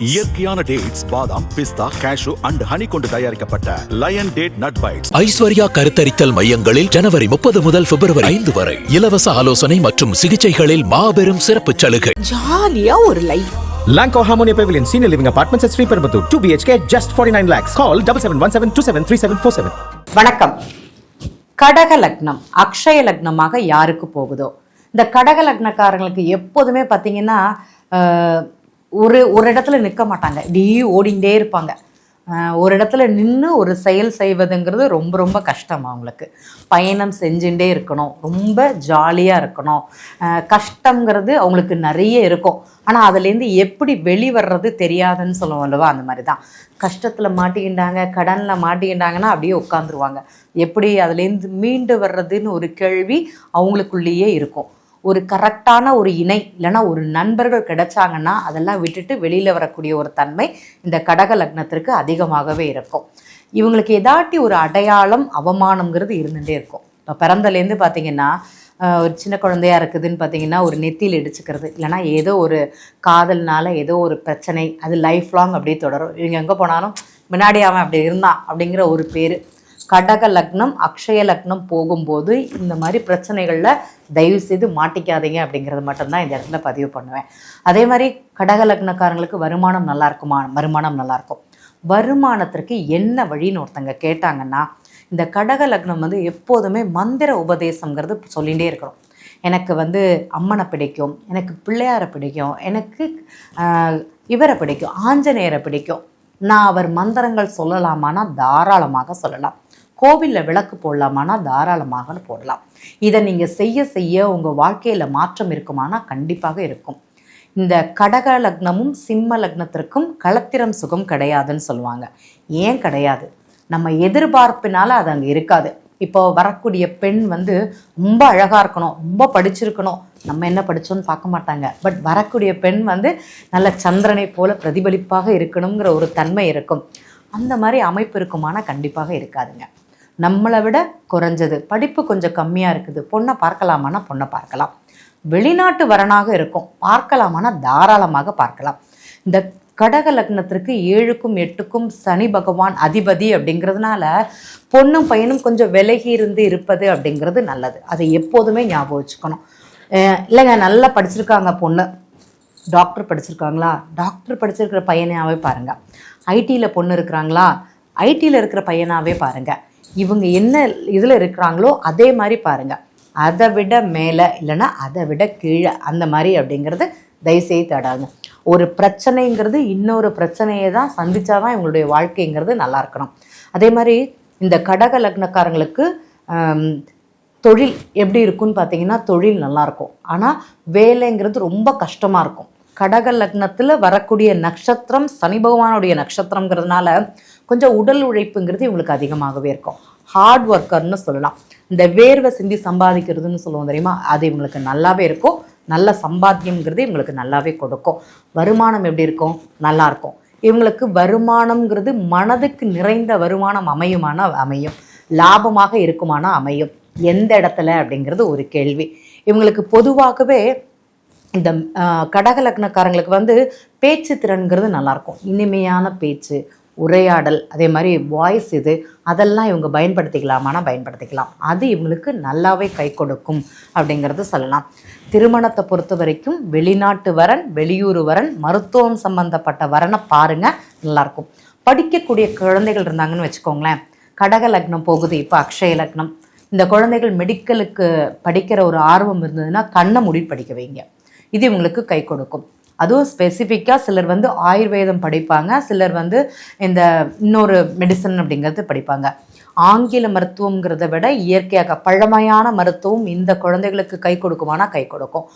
இயற்கையான டேட்ஸ், பாதாம், பிஸ்தா, cash and honey கொண்டு தயாரிக்கப்பட்ட lion date nut bites. Aishwarya கருத்தரித்தல் மையங்களில் ஜனவரி 30 முதல் பிப்ரவரி 5 வரை இலவச ஆலோசனை மற்றும் சிகிச்சைகளில் மாபெரும் சிறப்பு சலுகை. ஜாலியா ஒரு life. Lanco Harmonia Pavilion Senior Living Apartments at Sri Perambatoor 2 BHK just 49 lakhs. Call 7717273747. வணக்கம். கடக லக்னம் அக்ஷய லக்னமாக யாருக்கு போகுதோ, இந்த கடக லக்னக்காரங்களுக்கு எப்போதுமே பார்த்தீங்கன்னா ஒரு இடத்துல நிற்க மாட்டாங்க, இப்படி ஓடிண்டே இருப்பாங்க. ஒரு இடத்துல நின்று ஒரு செயல் செய்வதுங்கிறது ரொம்ப ரொம்ப கஷ்டம். அவங்களுக்கு பயணம் செஞ்சுட்டே இருக்கணும், ரொம்ப ஜாலியாக இருக்கணும். கஷ்டங்கிறது அவங்களுக்கு நிறைய இருக்கும், ஆனால் அதுலேருந்து எப்படி வெளிவர்றது தெரியாதுன்னு சொல்லுவோம் அல்லவா, அந்த மாதிரி தான். கஷ்டத்தில் மாட்டிக்கிட்டாங்க, கடனில் மாட்டிக்கிட்டாங்கன்னா அப்படியே உட்காந்துருவாங்க. எப்படி அதுலேருந்து மீண்டு வர்றதுன்னு ஒரு கேள்வி அவங்களுக்குள்ளேயே இருக்கும். ஒரு கரெக்டான ஒரு இணை இல்லைன்னா ஒரு நண்பர்கள் கிடைச்சாங்கன்னா அதெல்லாம் விட்டுட்டு வெளியில் வரக்கூடிய ஒரு தன்மை இந்த கடக லக்னத்திற்கு அதிகமாகவே இருக்கும். இவங்களுக்கு ஏதாட்டி ஒரு அடையாளம் அவமானம்ங்கிறது இருந்துகிட்டே இருக்கும். இப்போ பிறந்தலேருந்து பார்த்திங்கன்னா ஒரு சின்ன குழந்தையாக இருக்குதுன்னு பார்த்திங்கன்னா ஒரு நெத்தியில் இடிச்சுக்கிறது, இல்லைனா ஏதோ ஒரு காதல்னால ஏதோ ஒரு பிரச்சனை, அது லைஃப் லாங் அப்படியே தொடரும். இவங்க எங்கே போனாலும் முன்னாடி அவன் அப்படி இருந்தான் அப்படிங்கிற ஒரு பேர். கடக லக்னம் அக்ஷய லக்னம் போகும்போது இந்த மாதிரி பிரச்சனைகளில் தயவு செய்து மாட்டிக்காதீங்க அப்படிங்கிறது மட்டும்தான் இந்த இடத்துல பதிவு பண்ணுவேன். அதே மாதிரி கடக லக்னக்காரங்களுக்கு வருமானம் நல்லா இருக்குமா? வருமானம் நல்லாயிருக்கும். வருமானத்திற்கு என்ன வழின்னு ஒருத்தங்க கேட்டாங்கன்னா, இந்த கடக லக்னம் எப்போதுமே மந்திர உபதேசங்கிறது சொல்லிகிட்டே இருக்கணும். எனக்கு அம்மனை பிடிக்கும், எனக்கு பிள்ளையாரை பிடிக்கும், எனக்கு இவரை பிடிக்கும், ஆஞ்சநேயரை பிடிக்கும். நான் அவர் மந்திரங்கள் சொல்லலாமான்னா தாராளமாக சொல்லலாம். கோவிலில் விளக்கு போடலாமான்னா தாராளமாக போடலாம். இதை நீங்கள் செய்ய செய்ய உங்கள் வாழ்க்கையில் மாற்றம் இருக்குமானா கண்டிப்பாக இருக்கும். இந்த கடக லக்னமும் சிம்ம லக்னத்திற்கும் களத்திரம் சுகம் கிடையாதுன்னு சொல்லுவாங்க. ஏன் கிடையாது? நம்ம எதிர்பார்ப்பினால அது அங்கே இருக்காது. இப்போ வரக்கூடிய பெண் ரொம்ப அழகாக இருக்கணும், ரொம்ப படிச்சிருக்கணும், நம்ம என்ன படித்தோன்னு பார்க்க மாட்டாங்க. பட் வரக்கூடிய பெண் நல்ல சந்திரனை போல பிரதிபலிப்பாக இருக்கணுங்கிற ஒரு தன்மை இருக்கும். அந்த மாதிரி அமைப்பு இருக்குமானா கண்டிப்பாக இருக்காதுங்க. நம்மளை விட குறைஞ்சது படிப்பு கொஞ்சம் கம்மியாக இருக்குது, பொண்ணை பார்க்கலாமான்னா பொண்ணை பார்க்கலாம். வெளிநாட்டு வரனாக இருக்கும், பார்க்கலாமான்னா தாராளமாக பார்க்கலாம். இந்த கடக லக்னத்திற்கு 7க்கும் 8க்கும் சனி பகவான் அதிபதி அப்படிங்கிறதுனால பொண்ணும் பையனும் கொஞ்சம் விலகி இருந்து இருப்பது அப்படிங்கிறது நல்லது. அதை எப்போதுமே ஞாபகம் வச்சுக்கணும். இல்லைங்க, நல்லா படிச்சிருக்காங்க பொண்ணு, டாக்டர் படிச்சிருக்காங்களா, டாக்டர் படிச்சிருக்கிற பையனாகவே பாருங்கள். ஐடியில் பொண்ணு இருக்கிறாங்களா, ஐடியில் இருக்கிற பையனாகவே பாருங்கள். இவங்க என்ன இதில் இருக்கிறாங்களோ அதே மாதிரி பாருங்கள். அதை விட மேலே இல்லைன்னா அதை விட கீழே அந்த மாதிரி அப்படிங்கிறது தயவுசெய்து தடாங்க. ஒரு பிரச்சனைங்கிறது இன்னொரு பிரச்சனையை தான் சந்தித்தாதான் இவங்களுடைய வாழ்க்கைங்கிறது நல்லா இருக்கணும். அதே மாதிரி இந்த கடக லக்னக்காரங்களுக்கு தொழில் எப்படி இருக்குன்னு பார்த்தீங்கன்னா, தொழில் நல்லாயிருக்கும், ஆனால் வேலைங்கிறது ரொம்ப கஷ்டமாக இருக்கும். கடக லக்னத்தில் வரக்கூடிய நட்சத்திரம் சனி பகவானுடைய நட்சத்திரங்கிறதுனால கொஞ்சம் உடல் உழைப்புங்கிறது இவங்களுக்கு அதிகமாகவே இருக்கும். ஹார்ட் ஒர்க்கர்னு சொல்லலாம். இந்த வேர்வை சிந்தி சம்பாதிக்கிறதுன்னு சொல்லுவோம் தெரியுமா, அது இவங்களுக்கு நல்லாவே இருக்கும். நல்ல சம்பாத்தியம்ங்கிறது இவங்களுக்கு நல்லாவே கொடுக்கும். வருமானம் எப்படி இருக்கும்? நல்லா இருக்கும். இவங்களுக்கு வருமானம்ங்கிறது மனதுக்கு நிறைந்த வருமானம் அமையுமானா அமையும், லாபமாக இருக்குமானா அமையும். எந்த இடத்துல அப்படிங்கிறது ஒரு கேள்வி. இவங்களுக்கு பொதுவாகவே இந்த கடக லக்னக்காரங்களுக்கு பேச்சு திறன்கிறது நல்லாயிருக்கும். இனிமையான பேச்சு, உரையாடல், அதே மாதிரி வாய்ஸ், அதெல்லாம் இவங்க பயன்படுத்திக்கலாமானா பயன்படுத்திக்கலாம். அது இவங்களுக்கு நல்லாவே கை கொடுக்கும் அப்படிங்கிறது சொல்லலாம். திருமணத்தை பொறுத்த வரைக்கும் வெளிநாட்டு வரன், வெளியூர் வரன், மருத்துவம் சம்பந்தப்பட்ட வரனை பாருங்கள், நல்லாயிருக்கும். படிக்கக்கூடிய குழந்தைகள் இருந்தாங்கன்னு வச்சுக்கோங்களேன், கடக லக்னம் போகுது இப்போ அக்ஷய லக்னம், இந்த குழந்தைகள் மெடிக்கலுக்கு படிக்கிற ஒரு ஆர்வம் இருந்ததுன்னா கண்ணை மூடி படிக்க வைங்க, இது இவங்களுக்கு கை கொடுக்கும். அதுவும் ஸ்பெசிஃபிக்காக சிலர் ஆயுர்வேதம் படிப்பாங்க, சிலர் இந்த இன்னொரு மெடிசன் அப்படிங்கிறது படிப்பாங்க. ஆங்கில மருத்துவங்கிறத விட இயற்கையாக பழமையான மருத்துவம் இந்த குழந்தைகளுக்கு கை கொடுக்குமானா கை கொடுக்கும்.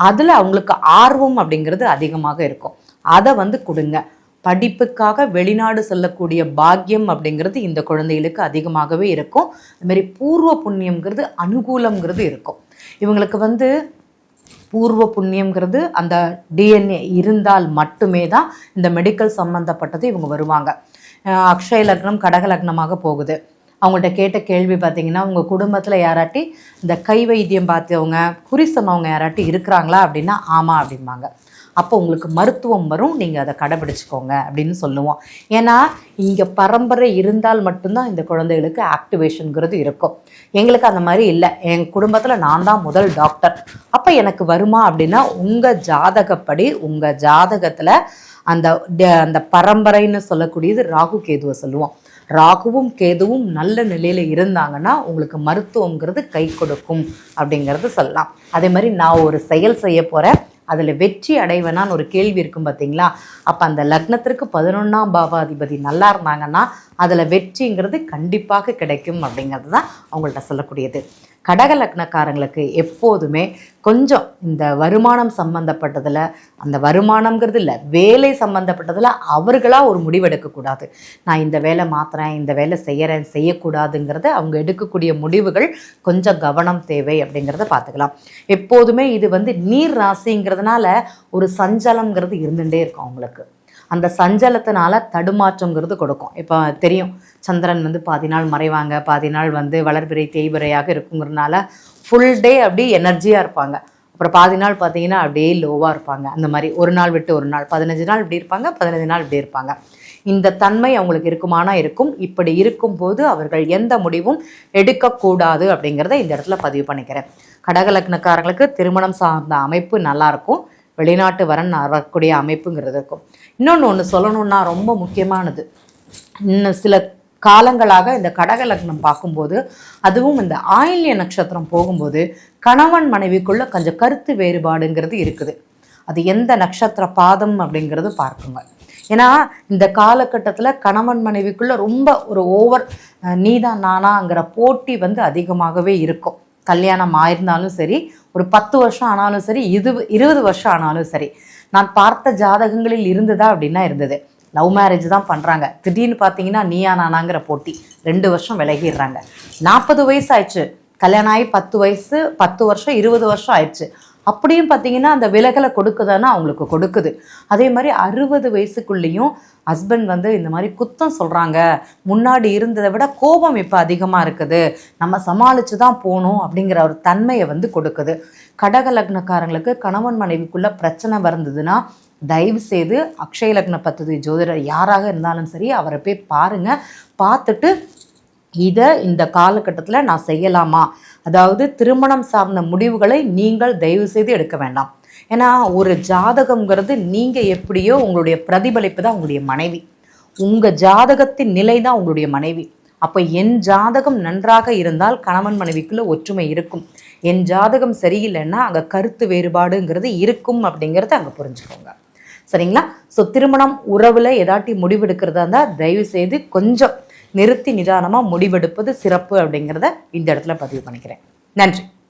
அதில் அவங்களுக்கு ஆர்வம் அப்படிங்கிறது அதிகமாக இருக்கும். அதை கொடுங்க. படிப்புக்காக வெளிநாடு செல்லக்கூடிய பாக்கியம் அப்படிங்கிறது இந்த குழந்தைகளுக்கு அதிகமாகவே இருக்கும். அதுமாரி பூர்வ புண்ணியம்ங்கிறது அனுகூலம்ங்கிறது இருக்கும். இவங்களுக்கு பூர்வ புண்ணியம்ங்கிறது அந்த டிஎன்ஏ இருந்தால் மட்டுமே தான் இந்த மெடிக்கல் சம்மந்தப்பட்டது இவங்க வருவாங்க. அக்ஷய லக்னம் கடக லக்னமாக போகுது. அவங்கள்ட்ட கேட்ட கேள்வி பார்த்தீங்கன்னா, உங்கள் குடும்பத்தில் யாராட்டி இந்த கை வைத்தியம் பார்த்தவங்க, குறி சொன்னவங்க யாராட்டி இருக்கிறாங்களா அப்படின்னா ஆமாம் அப்படிம்பாங்க. அப்போ உங்களுக்கு மருத்துவம் வரும், நீங்கள் அதை கடைபிடிச்சிக்கோங்க அப்படின்னு சொல்லுவோம். ஏன்னா இங்கே பரம்பரை இருந்தால் மட்டும்தான் இந்த குழந்தைகளுக்கு ஆக்டிவேஷனுங்கிறது இருக்கும். எங்களுக்கு அந்த மாதிரி இல்லை. என் குடும்பத்தில் நான் தான் முதல் டாக்டர். அப்போ எனக்கு வருமா அப்படின்னா, உங்கள் ஜாதகப்படி உங்கள் ஜாதகத்தில் அந்த பரம்பரைன்னு சொல்லக்கூடியது ராகு கேதுவை சொல்லுவோம். ராகுவும் கேதுவும் நல்ல நிலையில் இருந்தாங்கன்னா உங்களுக்கு மருத்துவங்கிறது கை கொடுக்கும் அப்படிங்கிறது சொல்லலாம். அதே மாதிரி நான் ஒரு செயல் செய்ய போகிறேன், அதில் வெற்றி அடைவேனான்னு ஒரு கேள்வி இருக்கும் பார்த்தீங்களா? அப்போ அந்த லக்னத்திற்கு 11ஆம் பாவாதிபதி நல்லா இருந்தாங்கன்னா அதில் வெற்றிங்கிறது கண்டிப்பாக கிடைக்கும் அப்படிங்கிறது தான் அவங்கள்ட்ட சொல்லக்கூடியது. கடக லக்னக்காரங்களுக்கு எப்போதுமே கொஞ்சம் இந்த வருமானம் சம்மந்தப்பட்டதில், அந்த வருமானம்ங்கிறது இல்லை, வேலை சம்மந்தப்பட்டதில் அவர்களாக ஒரு முடிவெடுக்கக்கூடாது. நான் இந்த வேலை மாற்றுறேன், இந்த வேலை செய்கிறேன், செய்யக்கூடாதுங்கிறத அவங்க எடுக்கக்கூடிய முடிவுகள் கொஞ்சம் கவனம் தேவை அப்படிங்கிறத பார்த்துக்கலாம். எப்போதுமே இது நீர் ராசிங்கிறதுனால ஒரு சஞ்சலம்ங்கிறது இருந்துகிட்டே இருக்கும் அவங்களுக்கு. அந்த சஞ்சலத்தினால தடுமாற்றங்கிறது கொடுக்கும். இப்போ தெரியும், சந்திரன் பாதி நாள் மறைவாங்க, பாதி நாள் வளர்பிறை தேய்பிறையாக இருக்குங்கிறதுனால ஃபுல் டே அப்படி எனர்ஜியாக இருப்பாங்க. அப்புறம் பாதி நாள் பார்த்தீங்கன்னா அப்படியே லோவாக இருப்பாங்க. அந்த மாதிரி ஒரு நாள் விட்டு ஒரு நாள், 15 நாள் இப்படி இருப்பாங்க, 15 நாள் இப்படி இருப்பாங்க. இந்த தன்மை அவங்களுக்கு இருக்குமானா இருக்கும். இப்படி இருக்கும்போது அவர்கள் எந்த முடிவும் எடுக்கக்கூடாது அப்படிங்கிறத இந்த இடத்துல பதிவு பண்ணிக்கிறேன். கடக லக்னக்காரங்களுக்கு திருமணம் சார்ந்த அமைப்பு நல்லாயிருக்கும், வெளிநாட்டு வரன் வரக்கூடிய அமைப்புங்கிறது இருக்கும். இன்னொன்று சொல்லணும்னா ரொம்ப முக்கியமானது, இன்னும் சில காலங்களாக இந்த கடக லக்னம் பார்க்கும்போது, அதுவும் இந்த ஆயில்ய நட்சத்திரம் போகும்போது கணவன் மனைவிக்குள்ள கொஞ்சம் கருத்து வேறுபாடுங்கிறது இருக்குது. அது எந்த நட்சத்திர பாதம் அப்படிங்கிறது பார்க்குங்க. ஏன்னா இந்த காலகட்டத்தில் கணவன் மனைவிக்குள்ள ரொம்ப ஒரு ஓவர் நீதான் நானாங்கிற போட்டி அதிகமாகவே இருக்கும். கல்யாணம் ஆயிருந்தாலும் சரி, ஒரு 10 வருஷம் ஆனாலும் சரி, 20 வருஷம் ஆனாலும் சரி. நான் பார்த்த ஜாதகங்களில் இருந்ததா அப்படின்னா இருந்தது. லவ் மேரேஜ் தான் பண்ணுறாங்க, திடீர்னு பார்த்தீங்கன்னா நீயா நானாங்கிற போட்டி, 2 வருஷம் விலகிடுறாங்க. 40 வயசு ஆயிடுச்சு, கல்யாணம் ஆகி 10 வயசு, 10 வருஷம் 20 வருஷம் ஆயிடுச்சு. அப்படியும் பார்த்தீங்கன்னா அந்த விலகலை கொடுக்குதானா அவங்களுக்கு கொடுக்குது. அதே மாதிரி 60 வயசுக்குள்ளேயும் ஹஸ்பண்ட் இந்த மாதிரி குத்தம் சொல்கிறாங்க, முன்னாடி இருந்ததை விட கோபம் இப்போ அதிகமாக இருக்குது, நம்ம சமாளித்து தான் போகணும் அப்படிங்கிற ஒரு தன்மையை கொடுக்குது. கடக லக்னக்காரங்களுக்கு கணவன் மனைவிக்குள்ளே பிரச்சனை வருந்ததுன்னா தயவு செய்து அக்ஷய லக்ன பத்ததி ஜோதிடர் யாராக இருந்தாலும் சரி அவரை போய் பாருங்கள். பார்த்துட்டு இதை இந்த காலகட்டத்தில் நான் செய்யலாமா, அதாவது திருமணம் சார்ந்த முடிவுகளை நீங்கள் தயவு செய்து எடுக்க வேண்டாம். ஏன்னா ஒரு ஜாதகங்கிறது நீங்கள் எப்படியோ உங்களுடைய பிரதிபலிப்பு தான் உங்களுடைய மனைவி, உங்கள் ஜாதகத்தின் நிலை தான் உங்களுடைய மனைவி. அப்போ என் ஜாதகம் நன்றாக இருந்தால் கணவன் மனைவிக்குள்ளே ஒற்றுமை இருக்கும், என் ஜாதகம் சரியில்லைன்னா அங்கே கருத்து வேறுபாடுங்கிறது இருக்கும் அப்படிங்கிறத அங்கே புரிஞ்சுக்கோங்க. சரிங்களா? ஸோ திருமணம் உறவில் ஏதாட்டி முடிவெடுக்கிறதா இருந்தால் தயவு செய்து கொஞ்சம் நிறுத்தி நிதானமாக முடிவெடுப்பது சிறப்பு அப்படிங்கிறத இந்த இடத்துல பதிவு பண்ணிக்கிறேன். நன்றி.